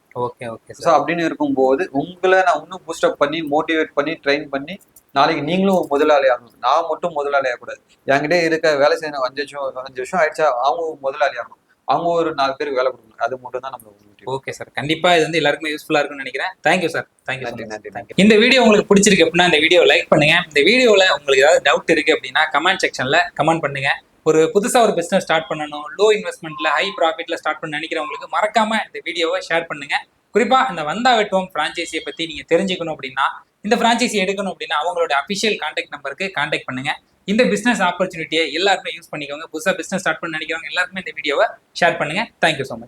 ஸோ அப்படின்னு இருக்கும்போது உங்களை நான் இன்னும் பூஸ்டப் பண்ணி மோட்டிவேட் பண்ணி ட்ரெயின் பண்ணி நாளைக்கு நீங்களும் ஒரு முதலாளி ஆகணும். நான் மட்டும் முதலாளி ஆகக்கூடாது. என்கிட்ட இருக்க வேலை செய்யணும் 5 வருஷம் ஆயிடுச்சா அவங்க முதலாளி ஆகணும். அவங்க ஒரு 4 பேருக்கு வேலை கொடுக்கணும். அது மட்டும் தான் நம்ம முடியும். ஓகே சார், கண்டிப்பா இது வந்து எல்லாருக்குமே யூஸ்ஃபுல்லா இருக்கும்னு நினைக்கிறேன். Thank you sir. தேங்க்யூ நன்றி, நன்றி, நன்றி. இந்த வீடியோ உங்களுக்கு பிடிச்சிருக்கு அப்படின்னா இந்த வீடியோ லைக் பண்ணுங்க. இந்த வீடியோல உங்களுக்கு ஏதாவது டவுட் இருக்கு அப்படின்னா கமெண்ட் செக்ஷன்ல கமெண்ட் பண்ணுங்க. ஒரு புதுசா ஒரு பிசினஸ் ஸ்டார்ட் பண்ணணும், லோ இன்வெஸ்ட்மெண்ட்ல ஹை ப்ராஃபிட்ல ஸ்டார்ட் பண்ண நினைக்கிறவங்களுக்கு மறக்காம இந்த வீடியோவை ஷேர் பண்ணுங்க. குறிப்பா இந்த வந்தா வெட்டுவோம் பிரான்ச்சைசியை பத்தி நீங்க தெரிஞ்சுக்கணும் அப்படின்னா, இந்த பிரான்ச்சைசி எடுக்கணும் அப்படின்னா அவங்களோட அபிஷியல் கான்டாக்ட் நம்பருக்கு கான்டாக்ட் பண்ணுங்க. இந்த பிசினஸ் ஆப்பர்ச்சுனிட்டியை எல்லாருமே யூஸ் பண்ணிக்கோங்க. புதுசா பிசினஸ் ஸ்டார்ட் பண்ண நினைக்கிறவங்க எல்லாருமே இந்த வீடியோவை ஷேர் பண்ணுங்க. Thank you so much.